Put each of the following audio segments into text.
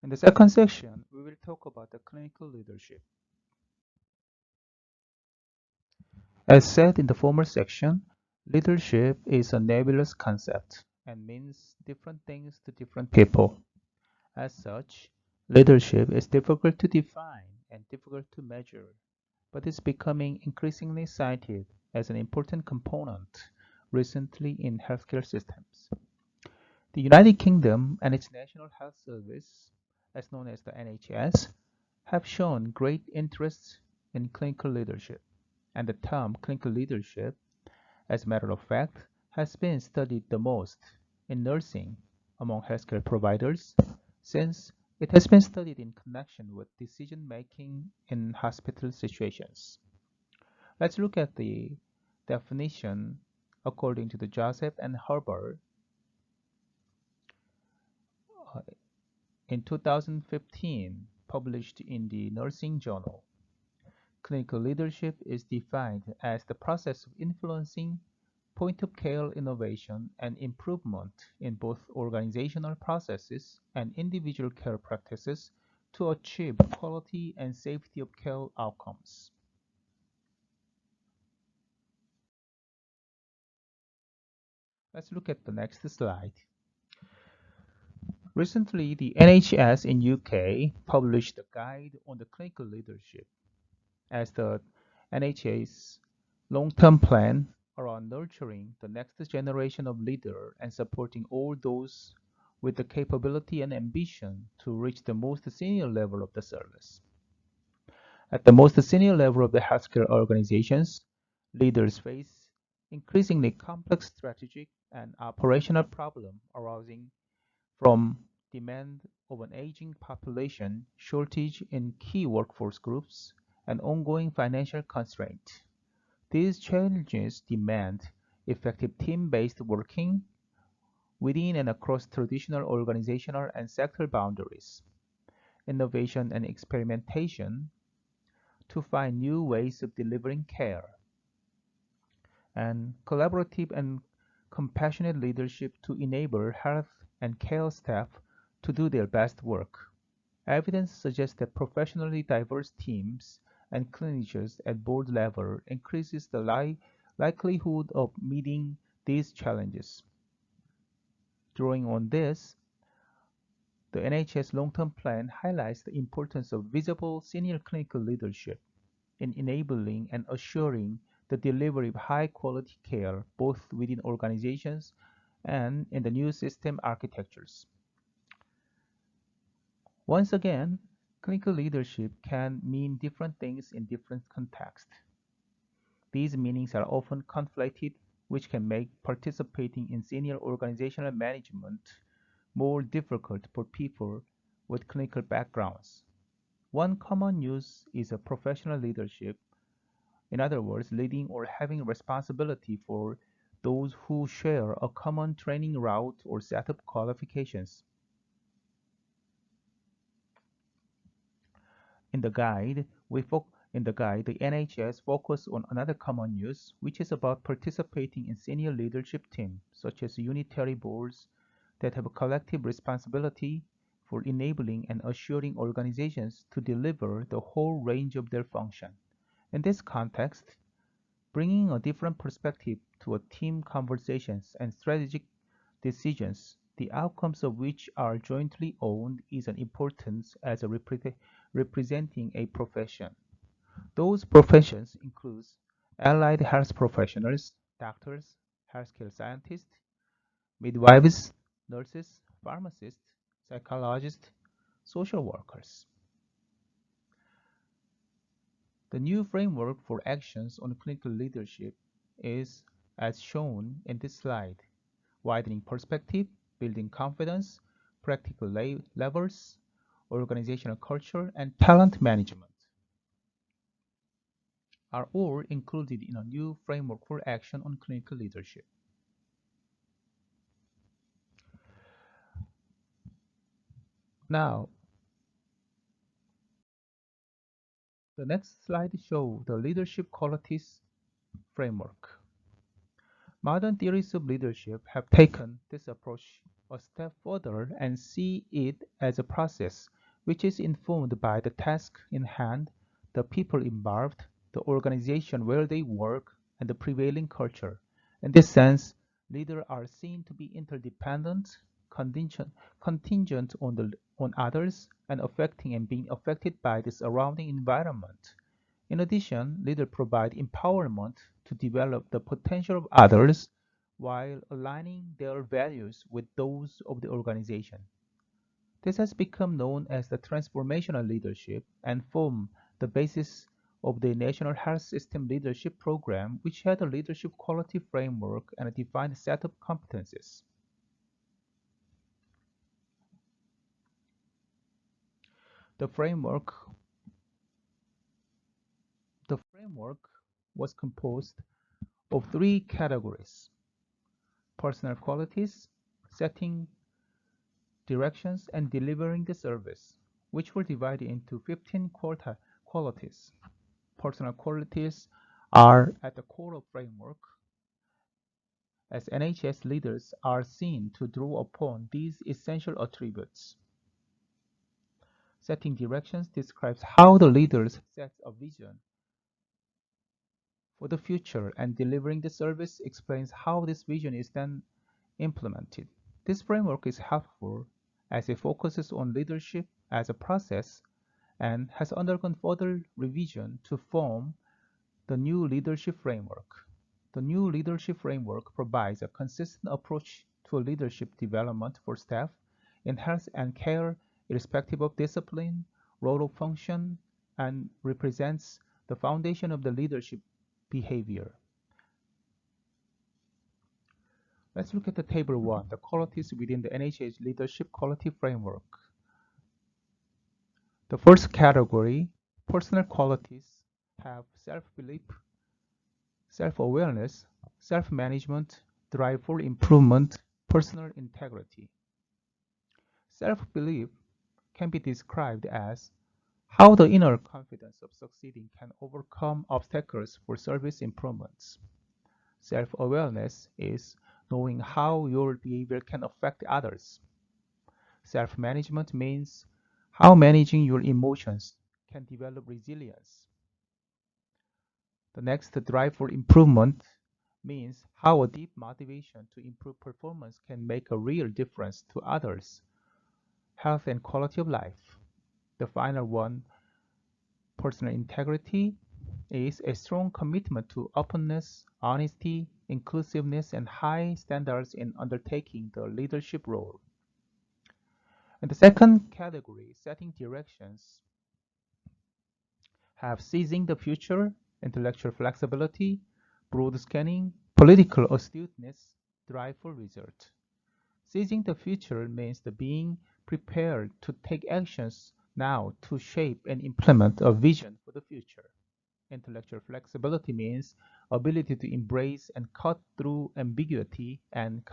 In the second section, we will talk about the clinical leadership. As said in the former section, leadership is a nebulous concept and means different things to different people. As such, leadership is difficult to define and difficult to measure, but is becoming increasingly cited as an important component recently in healthcare systems. The United Kingdom and its National Health Service, as known as the NHS, have shown great interest in clinical leadership, and the term clinical leadership, as a matter of fact, has been studied the most in nursing among healthcare providers since it has been studied in connection with decision making in hospital situations. Let's look at the definition according to the Joseph and Herbert uh, in 2015, published in the Nursing Journal. Clinical leadership is defined as the process of influencing point-of-care innovation and improvement in both organizational processes and individual care practices to achieve quality and safety of care outcomes. Let's look at the next slide. Recently, the NHS in UK published a guide on the clinical leadership as the NHS long-term plan around nurturing the next generation of leader and supporting all those with the capability and ambition to reach the most senior level of the service. At the most senior level of the healthcare organizations, leaders face increasingly complex strategic and operational problems arising from demand of an aging population, shortage in key workforce groups, and ongoing financial constraint. These challenges demand effective team-based working within and across traditional organizational and sector boundaries, innovation and experimentation to find new ways of delivering care, and collaborative and compassionate leadership to enable health and care staff to do their best work. Evidence suggests that professionally diverse teams and clinicians at board level increases the likelihood of meeting these challenges. Drawing on this, the NHS long-term plan highlights the importance of visible senior clinical leadership in enabling and assuring the delivery of high-quality care both within organizations and in the new system architectures. Once again, clinical leadership can mean different things in different contexts. These meanings are often conflated, which can make participating in senior organizational management more difficult for people with clinical backgrounds. One common use is a professional leadership, in other words, leading or having responsibility for those who share a common training route or set of qualifications. In the guide, the NHS focus on another common use, which is about participating in senior leadership teams, such as unitary boards that have a collective responsibility for enabling and assuring organizations to deliver the whole range of their function. In this context, bringing a different perspective to a team conversations and strategic decisions, the outcomes of which are jointly owned, is an importance as a representing a profession. Those professions include allied health professionals, doctors, healthcare scientists, midwives, nurses, pharmacists, psychologists, social workers. The new framework for actions on clinical leadership is as shown in this slide: widening perspective, building confidence, practical levers, organizational culture, and talent management are all included in a new framework for action on clinical leadership. Now, the next slide shows the leadership qualities framework. Modern theories of leadership have taken this approach a step further and see it as a process which is informed by the task in hand, the people involved, the organization where they work, and the prevailing culture. In this sense, leaders are seen to be interdependent, contingent on others, and affecting and being affected by the surrounding environment. In addition, leaders provide empowerment to develop the potential of others while aligning their values with those of the organization. This has become known as the transformational leadership and form the basis of the National Health System Leadership Program, which had a leadership quality framework and a defined set of competencies. The framework, the framework was composed of three categories: personal qualities, setting directions, and delivering the service, which were divided into 15 qualities. Personal qualities are at the core of framework, as NHS leaders are seen to draw upon these essential attributes. Setting directions describes how the leaders set a vision for the future, and delivering the service explains how this vision is then implemented. This framework is helpful as it focuses on leadership as a process and has undergone further revision to form the new leadership framework. The new leadership framework provides a consistent approach to leadership development for staff in health and care, irrespective of discipline, role or function, and represents the foundation of the leadership behavior. Let's look at the table 1, the qualities within the NHS leadership quality framework. The first category, personal qualities, have self-belief, self-awareness, self-management, drive for improvement, personal integrity. Self-belief can be described as how the inner confidence of succeeding can overcome obstacles for service improvements. Self-awareness is knowing how your behavior can affect others. Self-management means how managing your emotions can develop resilience. The next, drive for improvement, means how a deep motivation to improve performance can make a real difference to others' health and quality of life. The final one, personal integrity, is a strong commitment to openness, honesty, inclusiveness, and high standards in undertaking the leadership role. And the second category, setting directions, have seizing the future, intellectual flexibility, broad scanning, political astuteness, drive for result. Seizing the future means the being prepared to take actions now to shape and implement a vision for the future. Intellectual flexibility means ability to embrace and cut through ambiguity and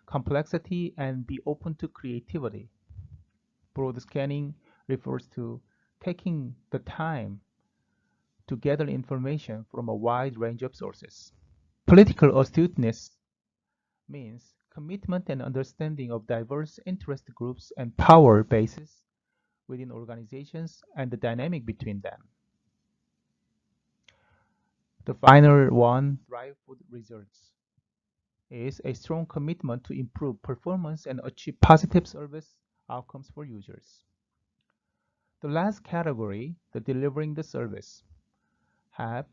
complexity and be open to creativity. Broad scanning refers to taking the time to gather information from a wide range of sources. Political astuteness means commitment and understanding of diverse interest groups and power bases within organizations and the dynamic between them. The final one, drive for results, is a strong commitment to improve performance and achieve positive service outcomes for users. The last category, the delivering the service, has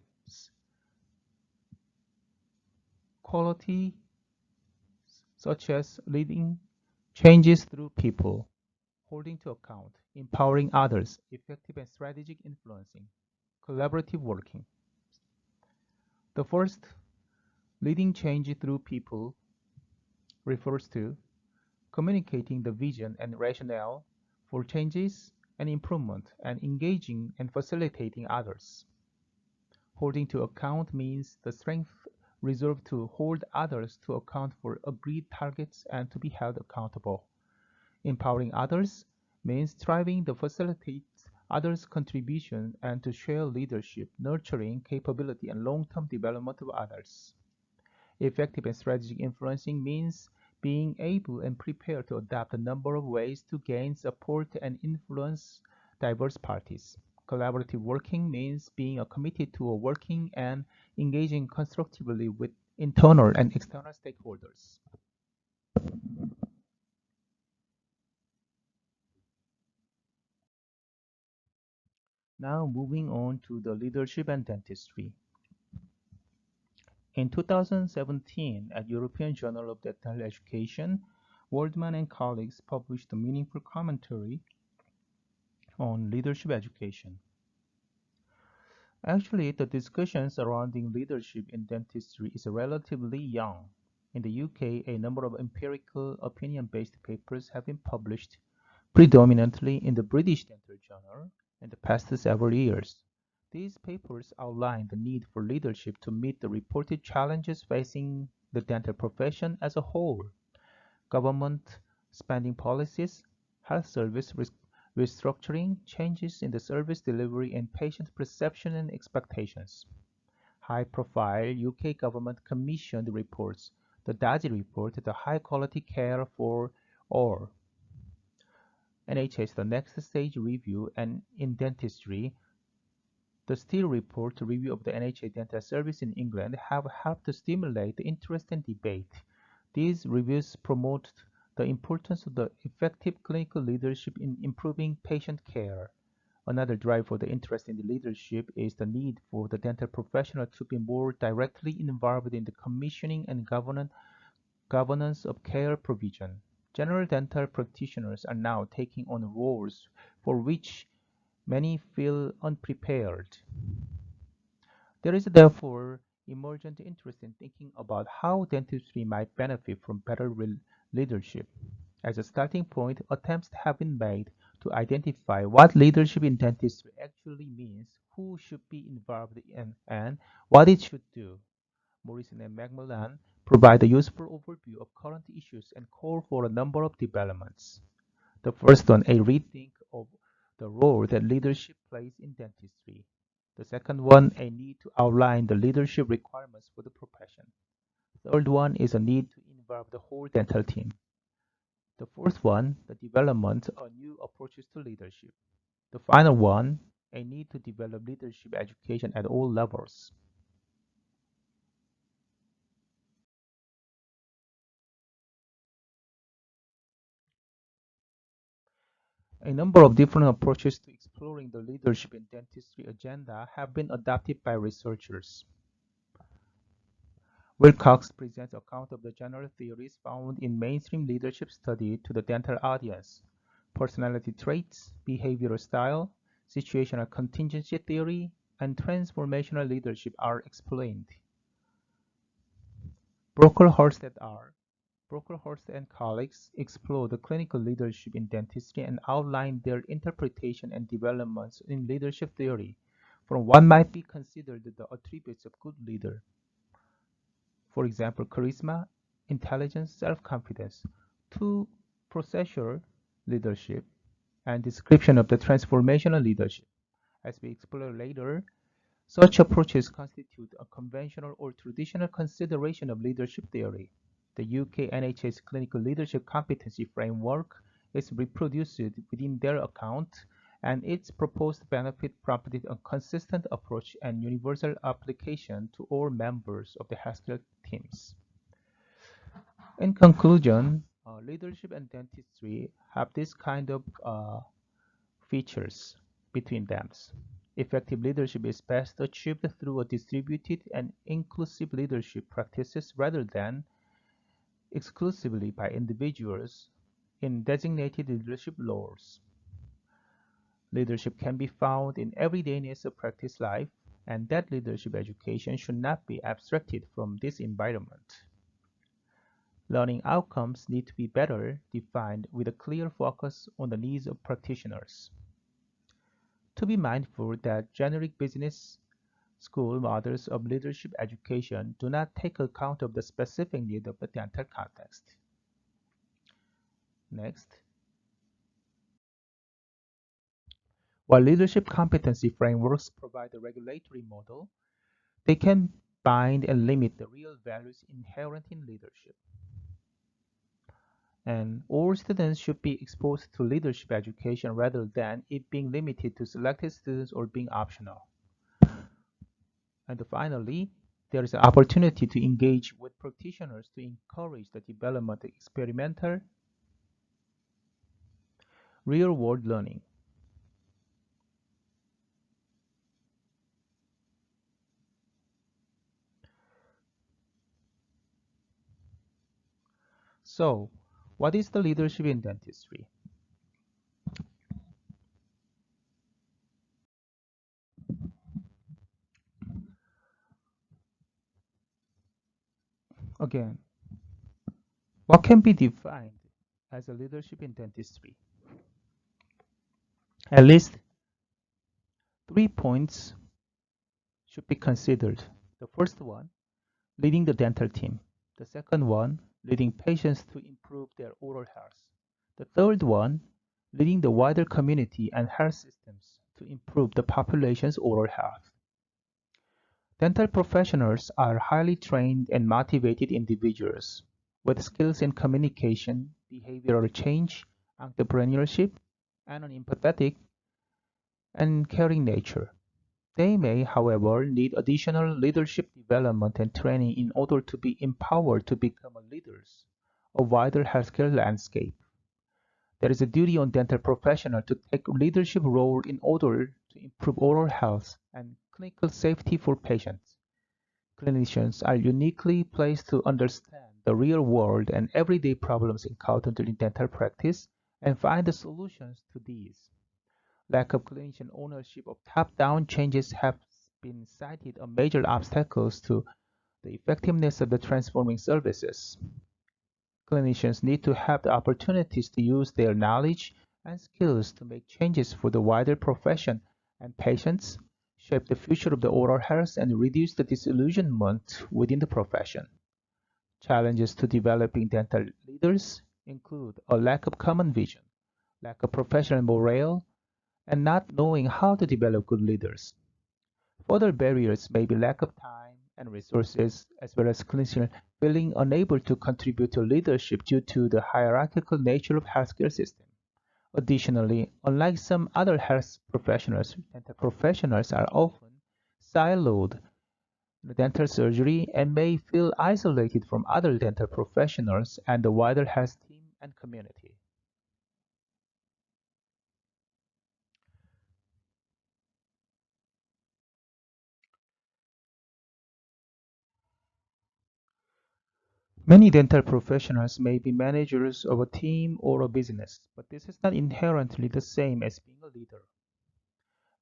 quality such as leading changes through people, holding to account, empowering others, effective and strategic influencing, collaborative working. The first, leading change through people, refers to communicating the vision and rationale for changes and improvement and engaging and facilitating others. Holding to account means the strength reserved to hold others to account for agreed targets and to be held accountable. Empowering others means striving to facilitate others' contribution and to share leadership, nurturing capability and long-term development of others. Effective and strategic influencing means being able and prepared to adapt a number of ways to gain support and influence diverse parties. Collaborative working means being committed to working and engaging constructively with internal and external stakeholders. Now moving on to the leadership and dentistry. In 2017, at European Journal of Dental Education, Waldman and colleagues published a meaningful commentary on leadership education. Actually, the discussion surrounding leadership in dentistry is relatively young. In the UK, a number of empirical opinion-based papers have been published, predominantly in the British Dental Journal, in the past several years. These papers outline the need for leadership to meet the reported challenges facing the dental profession as a whole: government spending policies, health service restructuring, changes in the service delivery, and patient perception and expectations. High-profile UK government commissioned reports, the DASI report, the High Quality Care for All, NHS The Next Stage Review, and in dentistry, the Steele report, review of the NHS dental service in England, have helped to stimulate the interest and debate. These reviews promote the importance of the effective clinical leadership in improving patient care. Another drive for the interest in the leadership is the need for the dental professional to be more directly involved in the commissioning and governance of care provision. General dental practitioners are now taking on roles for which many feel unprepared. There is therefore emergent interest in thinking about how dentistry might benefit from better leadership. As a starting point, attempts have been made to identify what leadership in dentistry actually means, who should be involved in, and what it should do. Morrison and Macmillan provide a useful overview of current issues and call for a number of developments. The first one, a rethink of the role that leadership plays in dentistry. The second one, a need to outline the leadership requirements for the profession. Third one is a need to involve the whole dental team. The fourth one, the development of new approaches to leadership. The final one, a need to develop leadership education at all levels. A number of different approaches to exploring the leadership in dentistry agenda have been adopted by researchers. Wilcox presents account of the general theories found in mainstream leadership study to the dental audience. Personality traits, behavioral style, situational contingency theory, and transformational leadership are explained. Brocklehurst et al. Brocklehurst and colleagues explore the clinical leadership in dentistry and outline their interpretation and developments in leadership theory from what might be considered the attributes of good leader. For example, charisma, intelligence, self-confidence, to processual leadership, and description of the transformational leadership. As we explore later, such approaches constitute a conventional or traditional consideration of leadership theory. The UK NHS Clinical Leadership Competency Framework is reproduced within their account, and its proposed benefit prompted a consistent approach and universal application to all members of the healthcare teams. In conclusion, leadership and dentistry have this kind of features between them. Effective leadership is best achieved through a distributed and inclusive leadership practices rather than exclusively by individuals in designated leadership roles. Leadership can be found in everydayness of practice life, and that leadership education should not be abstracted from this environment. Learning outcomes need to be better defined with a clear focus on the needs of practitioners. To be mindful that generic business school models of leadership education do not take account of the specific need of the dental context. Next, while leadership competency frameworks provide a regulatory model, they can bind and limit the real values inherent in leadership. and all students should be exposed to leadership education rather than it being limited to selected students or being optional. And finally, there is an opportunity to engage with practitioners to encourage the development of experimental real-world learning. So, what is the leadership in dentistry? Again, what can be defined as a leadership in dentistry? At least 3 points should be considered. The first one, leading the dental team. The second one, leading patients to improve their oral health. The third one, leading the wider community and health systems to improve the population's oral health. Dental professionals are highly trained and motivated individuals with skills in communication, behavioral change, entrepreneurship, and an empathetic and caring nature. They may, however, need additional leadership development and training in order to be empowered to become leaders of wider healthcare landscape. There is a duty on dental professionals to take leadership role in order to improve oral health and clinical safety for patients. Clinicians are uniquely placed to understand the real world and everyday problems encountered in dental practice and find the solutions to these. Lack of clinician ownership of top-down changes have been cited as major obstacles to the effectiveness of the transforming services. Clinicians need to have the opportunities to use their knowledge and skills to make changes for the wider profession and patients, shape the future of the oral health, and reduce the disillusionment within the profession. Challenges to developing dental leaders include a lack of common vision, lack of professional morale, and not knowing how to develop good leaders. Further barriers may be lack of time and resources, as well as clinicians feeling unable to contribute to leadership due to the hierarchical nature of healthcare system. Additionally, unlike some other health professionals, dental professionals are often siloed in dental surgery and may feel isolated from other dental professionals and the wider health team and community. Many dental professionals may be managers of a team or a business, but this is not inherently the same as being a leader.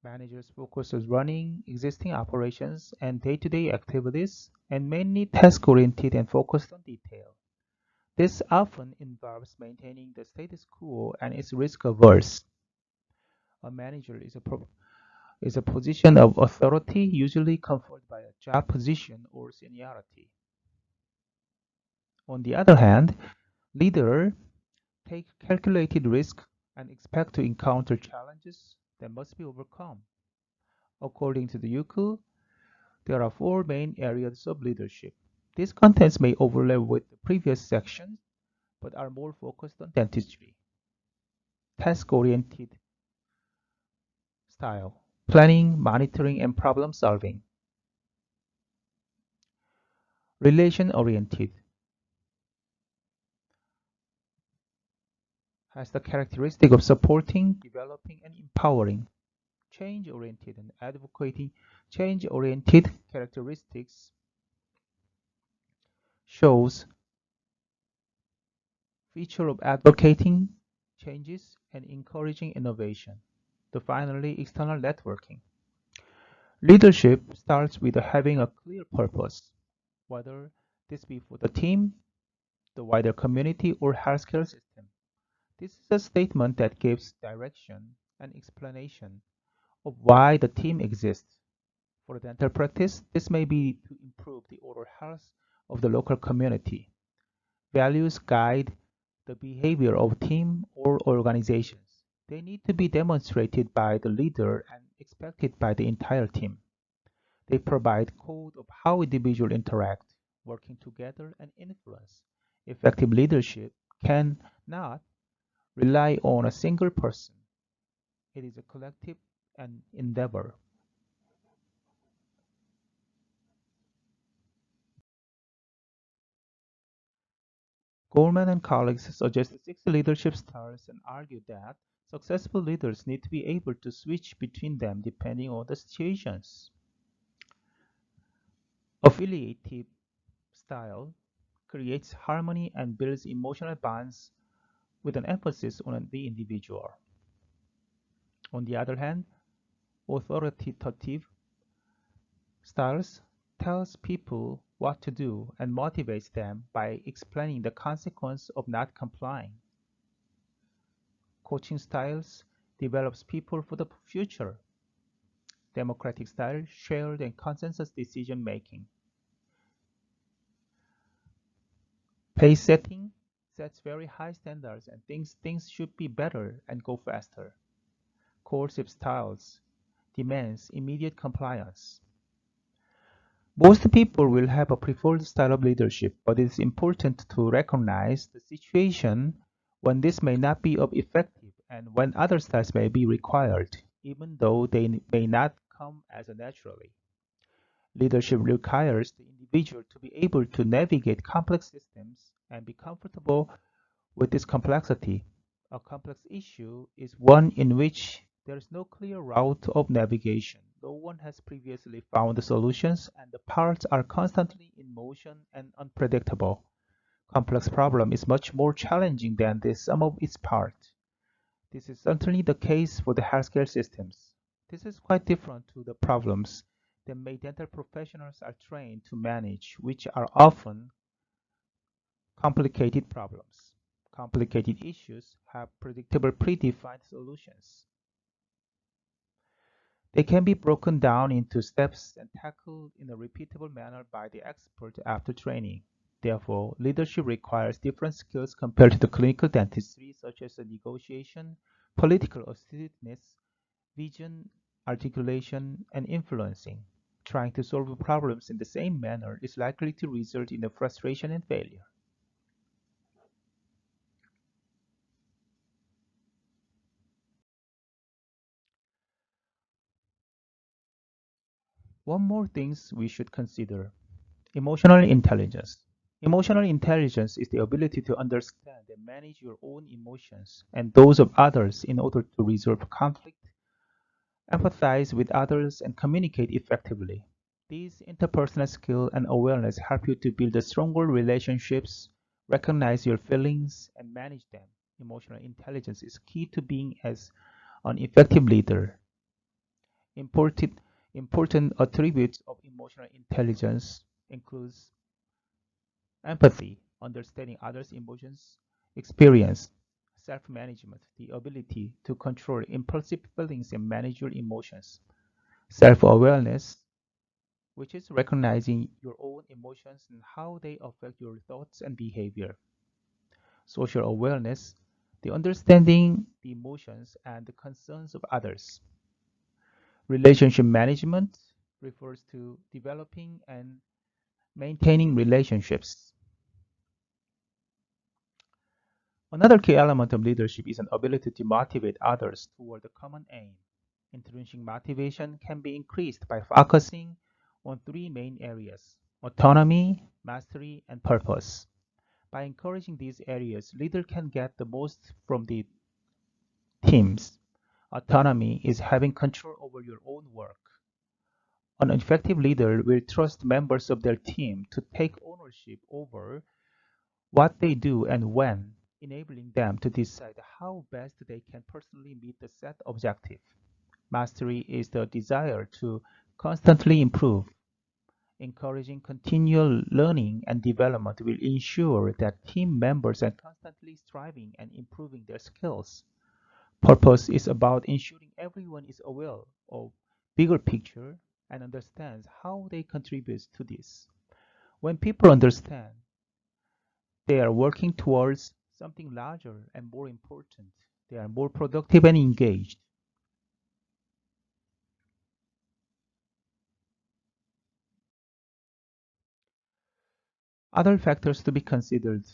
Managers focus on running existing operations and day-to-day activities and mainly task-oriented and focused on detail. This often involves maintaining the status quo and is risk-averse. A manager is a position of authority usually conferred by a job position or seniority. On the other hand, leader take calculated risk and expect to encounter challenges that must be overcome. According to the Yuku, there are four main areas of leadership. These contents may overlap with the previous sections, but are more focused on dentistry. Task-oriented style, planning, monitoring, and problem solving. Relation-oriented has the characteristic of supporting, developing, and empowering. Change-oriented and advocating change-oriented characteristics shows feature of advocating changes and encouraging innovation. Finally, external networking. Leadership starts with having a clear purpose, whether this be for the team, the wider community, or healthcare system. This is a statement that gives direction and explanation of why the team exists. For dental practice, this may be to improve the oral health of the local community. Values guide the behavior of team or organizations. They need to be demonstrated by the leader and expected by the entire team. They provide code of how individuals interact, working together and influence. Effective leadership cannot rely on a single person. It is a collective and endeavor. Gorman and colleagues suggested six leadership styles and argued that successful leaders need to be able to switch between them depending on the situations. Affiliative style creates harmony and builds emotional bonds with an emphasis on the individual. On the other hand, authoritative styles tells people what to do and motivates them by explaining the consequence of not complying. Coaching styles develops people for the future. Democratic style shared and consensus decision making. Pace setting sets very high standards and thinks things should be better and go faster. Coercive styles demands immediate compliance. Most people will have a preferred style of leadership, but it is important to recognize the situation when this may not be of effective and when other styles may be required, even though they may not come as naturally. Leadership requires the individual to be able to navigate complex systems and be comfortable with this complexity. A complex issue is one in which there is no clear route of navigation. No one has previously found the solutions, and the parts are constantly in motion and unpredictable. Complex problem is much more challenging than the sum of its parts. This is certainly the case for the healthcare systems. This is quite different to the problems that dental professionals are trained to manage, which are often complicated problems. Complicated issues have predictable predefined solutions. They can be broken down into steps and tackled in a repeatable manner by the expert after training. Therefore, leadership requires different skills compared to the clinical dentistry, such as the negotiation, political astuteness, vision, articulation, and influencing. Trying to solve problems in the same manner is likely to result in a frustration and failure. One more things we should consider. Emotional intelligence. Emotional intelligence is the ability to understand and manage your own emotions and those of others in order to resolve conflict, empathize with others, and communicate effectively. These interpersonal skills and awareness help you to build stronger relationships, recognize your feelings, and manage them. Emotional intelligence is key to being as an effective leader. Important, important attributes of emotional intelligence includes empathy, understanding others' emotions, experience, self-management, the ability to control impulsive feelings and manage your emotions, self-awareness, which is recognizing your own emotions and how they affect your thoughts and behavior, social awareness, the understanding the emotions and the concerns of others, relationship management refers to developing and maintaining relationships. Another key element of leadership is an ability to motivate others toward a common aim. Intrinsic motivation can be increased by focusing on three main areas: autonomy, mastery, and purpose. By encouraging these areas, leader can get the most from the teams. Autonomy is having control over your own work. An effective leader will trust members of their team to take ownership over what they do and when, enabling them to decide how best they can personally meet the set objective. Mastery is the desire to constantly improve. Encouraging continual learning and development will ensure that team members are constantly striving and improving their skills. Purpose is about ensuring everyone is aware of bigger picture and understands how they contribute to this. When people understand they are working towards something larger and more important, they are more productive and engaged. Other factors to be considered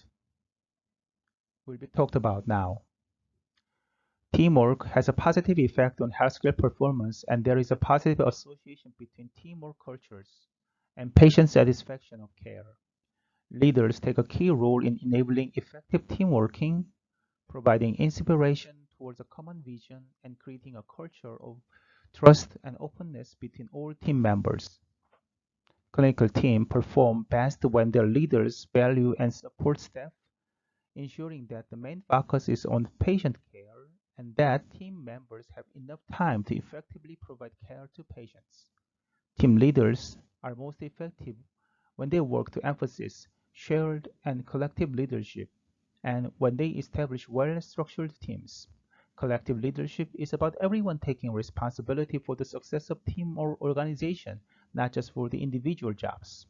will be talked about now. Teamwork has a positive effect on healthcare performance, and there is a positive association between teamwork cultures and patient satisfaction of care. Leaders take a key role in enabling effective team working, providing inspiration towards a common vision, and creating a culture of trust and openness between all team members. Clinical teams perform best when their leaders value and support staff, ensuring that the main focus is on patient care and that team members have enough time to effectively provide care to patients. Team leaders are most effective when they work to emphasize shared and collective leadership and when they establish well-structured teams. Collective leadership is about everyone taking responsibility for the success of team or organization, not just for the individual jobs.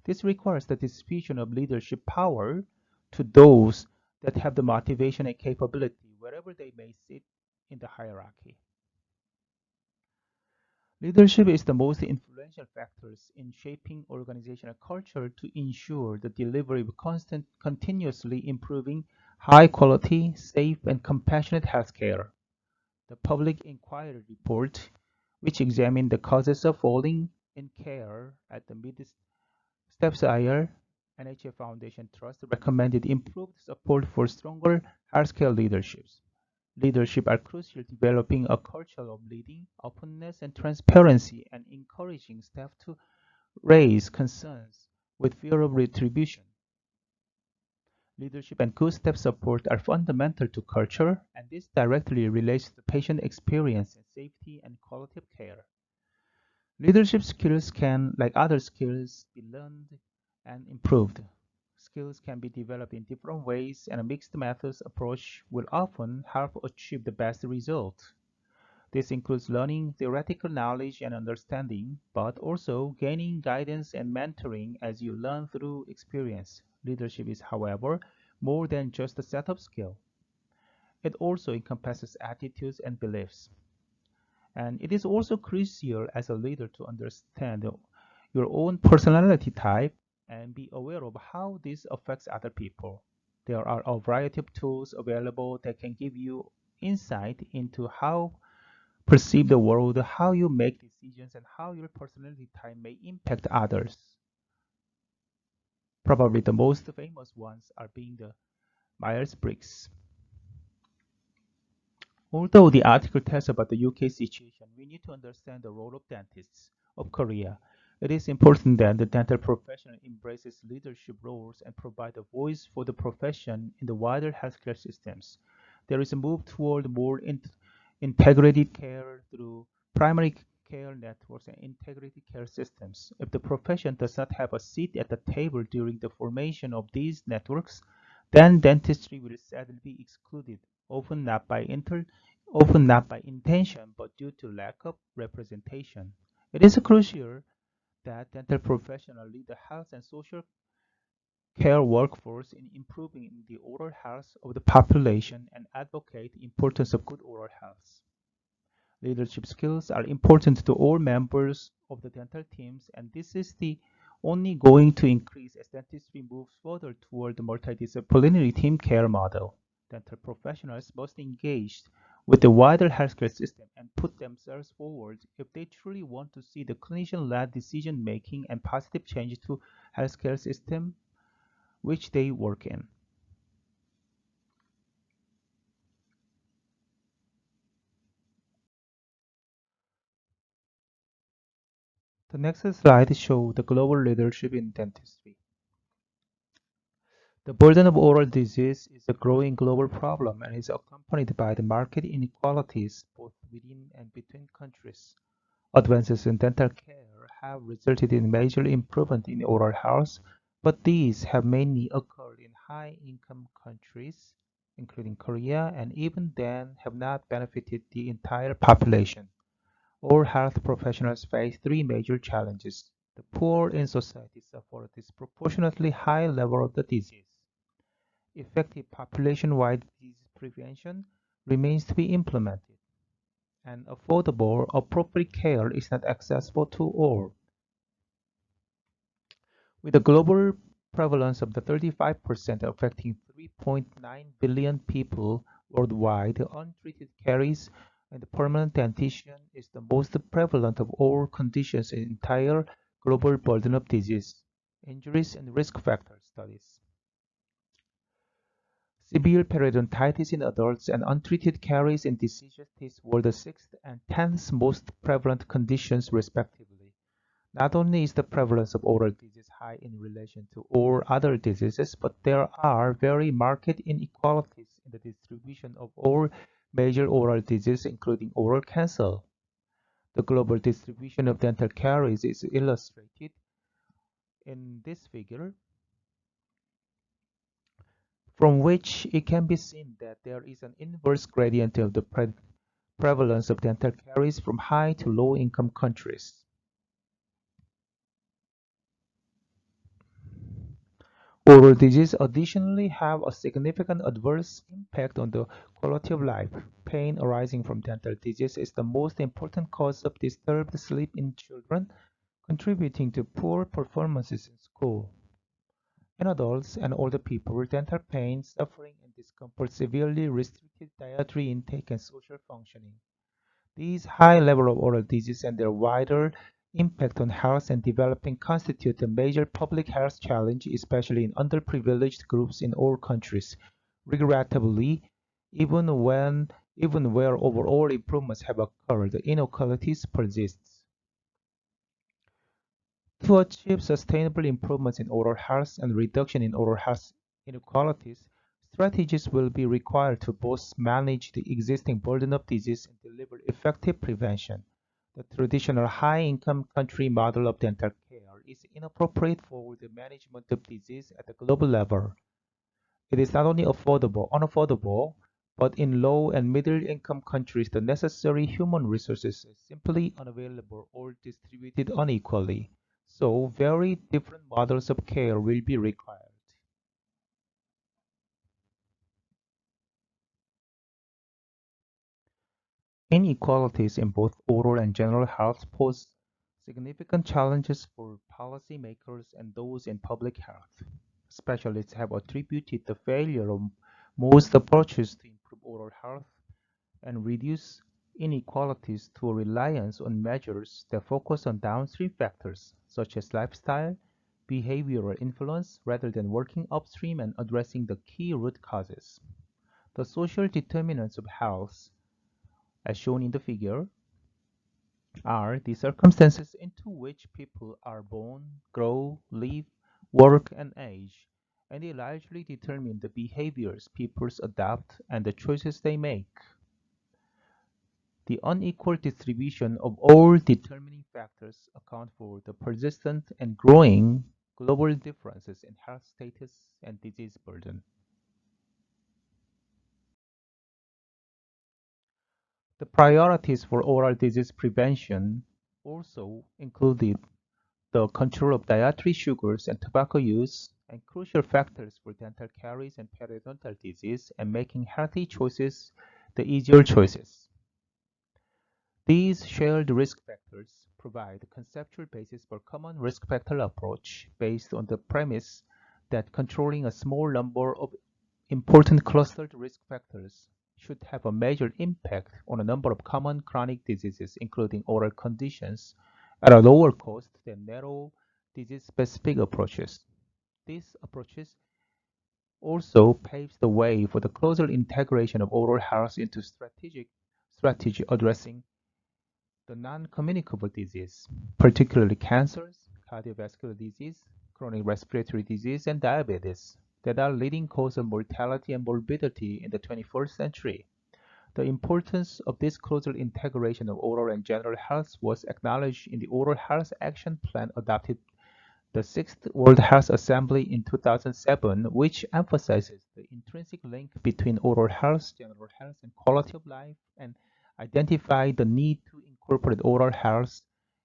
This requires the distribution of leadership power to those that have the motivation and capability wherever they may sit in the hierarchy. Leadership is the most influential factors in shaping organizational culture to ensure the delivery of continuously improving, high quality, safe, and compassionate healthcare. The Public Inquiry Report, which examined the causes of falling in care at the Stepshire NHA Foundation Trust, recommended improved support for stronger healthcare leaderships. Leadership are crucial developing a culture of leading, openness, and transparency and encouraging staff to raise concerns with fear of retribution. Leadership and good staff support are fundamental to culture, and this directly relates to patient experience and safety and quality of care. Leadership skills can, like other skills, be learned and improved. Skills can be developed in different ways, and a mixed methods approach will often help achieve the best result. This includes learning theoretical knowledge and understanding, but also gaining guidance and mentoring as you learn through experience. Leadership is, however, more than just a set of skills. It also encompasses attitudes and beliefs. And it is also crucial as a leader to understand your own personality type and be aware of how this affects other people. There are a variety of tools available that can give you insight into how perceive the world, how you make decisions, and how your personality type may impact others. Probably the most famous ones are being the Myers-Briggs. Although the article tells about the UK situation, we need to understand the role of dentists of Korea. It is important that the dental profession embraces leadership roles and provide a voice for the profession in the wider healthcare systems. There is a move toward more integrated care through primary care networks and integrated care systems. If the profession does not have a seat at the table during the formation of these networks, then dentistry will sadly be excluded, often not by intention, but due to lack of representation. It is crucial that dental professionals lead the health and social care workforce in improving the oral health of the population and advocate the importance of good oral health. Leadership skills are important to all members of the dental teams, and this is the only going to increase as dentistry moves further toward the multidisciplinary team care model. Dental professionals must engage with the wider healthcare system and put themselves forward if they truly want to see the clinician-led decision-making and positive change to healthcare system which they work in. The next slide shows the global leadership in dentistry. The burden of oral disease is a growing global problem and is accompanied by the market inequalities both within and between countries. Advances in dental care have resulted in major improvement in oral health, but these have mainly occurred in high-income countries, including Korea, and even then have not benefited the entire population. All health professionals face three major challenges. The poor in society suffer a disproportionately high level of the disease. Effective population-wide disease prevention remains to be implemented, and affordable, appropriate care is not accessible to all. With a global prevalence of the 35% affecting 3.9 billion people worldwide, untreated caries and permanent dentition is the most prevalent of all conditions in entire global burden of disease, injuries, and risk factor studies. Severe periodontitis in adults and untreated caries in diseased teeth were the sixth and 10th most prevalent conditions, respectively. Not only is the prevalence of oral disease high in relation to all other diseases, but there are very marked inequalities in the distribution of all major oral diseases, including oral cancer. The global distribution of dental caries is illustrated in this figure, from which it can be seen that there is an inverse gradient of the prevalence of dental caries from high to low income countries. Oral disease additionally have a significant adverse impact on the quality of life. Pain arising from dental disease is the most important cause of disturbed sleep in children, contributing to poor performances in school. In adults and older people, dental pain, suffering, and discomfort severely restricted dietary intake and social functioning. These high levels of oral disease and their wider impact on health and developing constitute a major public health challenge, especially in underprivileged groups in all countries. Regrettably, even where overall improvements have occurred, inequalities persist. To achieve sustainable improvements in oral health and reduction in oral health inequalities, strategies will be required to both manage the existing burden of disease and deliver effective prevention. The traditional high-income country model of dental care is inappropriate for the management of disease at the global level. It is not only unaffordable, but in low and middle-income countries, the necessary human resources are simply unavailable or distributed unequally. So, very different models of care will be required. Inequalities in both oral and general health pose significant challenges for policymakers and those in public health. Specialists have attributed the failure of most approaches to improve oral health and reduce inequalities to a reliance on measures that focus on downstream factors such as lifestyle, behavioral influence, rather than working upstream and addressing the key root causes. The social determinants of health, as shown in the figure, are the circumstances into which people are born, grow, live, work, and age, and they largely determine the behaviors people adopt and the choices they make. The unequal distribution of all determining factors account for the persistent and growing global differences in health status and disease burden. The priorities for oral disease prevention also included the control of dietary sugars and tobacco use, and crucial factors for dental caries and periodontal disease, and making healthy choices the easier choices. These shared risk factors provide a conceptual basis for common risk factor approach based on the premise that controlling a small number of important clustered risk factors should have a major impact on a number of common chronic diseases, including oral conditions, at a lower cost than narrow disease-specific approaches. These approaches also paves the way for the closer integration of oral health into strategy addressing the non-communicable disease, particularly cancers, cardiovascular disease, chronic respiratory disease, and diabetes, that are leading cause of mortality and morbidity in the 21st century. The importance of this closer integration of oral and general health was acknowledged in the Oral Health Action Plan adopted the Sixth World Health Assembly in 2007, which emphasizes the intrinsic link between oral health, general health, and quality of life, and identified the need to incorporate oral health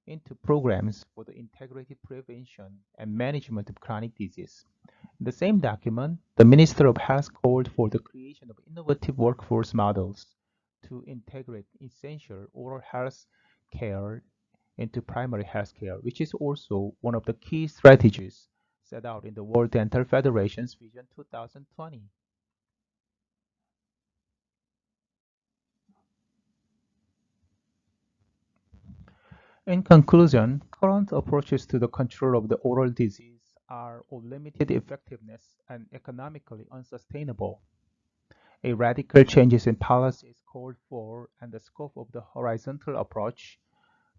into programs for the integrated prevention and management of chronic disease. In the same document, the Minister of Health called for the creation of innovative workforce models to integrate essential oral health care into primary health care, which is also one of the key strategies set out in the World Dental Federation's Vision 2020. In conclusion, current approaches to the control of the oral disease are of limited effectiveness and economically unsustainable. A radical changes in policy is called for, and the scope of the horizontal approach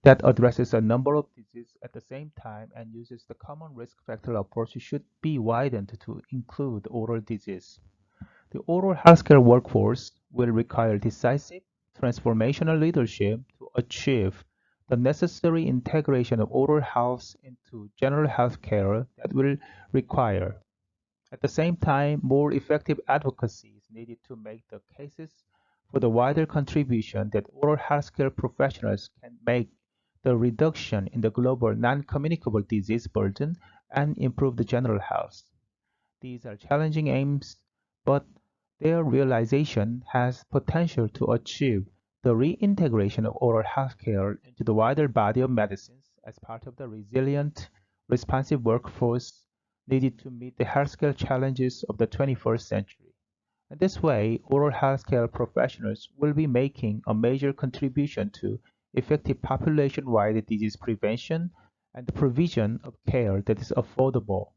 that addresses a number of diseases at the same time and uses the common risk factor approach should be widened to include oral disease. The oral healthcare workforce will require decisive, transformational leadership to achieve the necessary integration of oral health into general healthcare that will require. At the same time, more effective advocacy is needed to make the cases for the wider contribution that oral healthcare professionals can make the reduction in the global non-communicable disease burden and improve the general health. These are challenging aims, but their realization has potential to achieve the reintegration of oral healthcare into the wider body of medicines as part of the resilient, responsive workforce needed to meet the healthcare challenges of the 21st century. In this way, oral healthcare professionals will be making a major contribution to effective population-wide disease prevention and the provision of care that is affordable,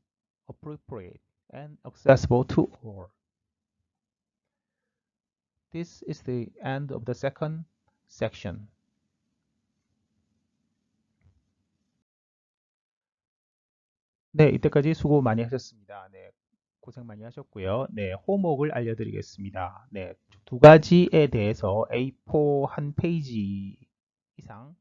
appropriate, and accessible to all. This is the end of the second section. 네, 이때까지 수고 많이 하셨습니다. 네, 고생 많이 하셨고요. 네, 호목을 알려드리겠습니다. 네, 두 가지에 대해서 A4 한 페이지 이상,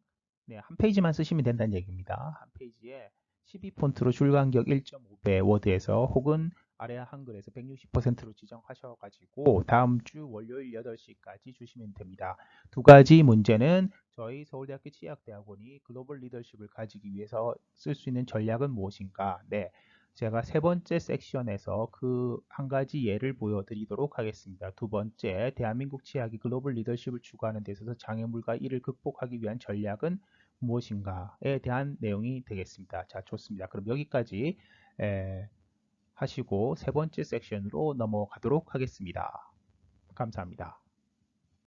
네, 한 페이지만 쓰시면 된다는 얘기입니다. 한 페이지에 12폰트로 줄간격 1.5배 워드에서 혹은 아래 한글에서 160%로 지정하셔가지고 다음 주 월요일 8시까지 주시면 됩니다. 두 가지 문제는 저희 서울대학교 치의학대학원이 글로벌 리더십을 가지기 위해서 쓸 수 있는 전략은 무엇인가? 네, 제가 세 번째 섹션에서 그 한 가지 예를 보여드리도록 하겠습니다. 두 번째, 대한민국 치의학이 글로벌 리더십을 추구하는 데 있어서 장애물과 이를 극복하기 위한 전략은 무엇인가에 대한 내용이 되겠습니다. 자, 좋습니다. 그럼 여기까지 하시고 세 번째 섹션으로 넘어가도록 하겠습니다. 감사합니다.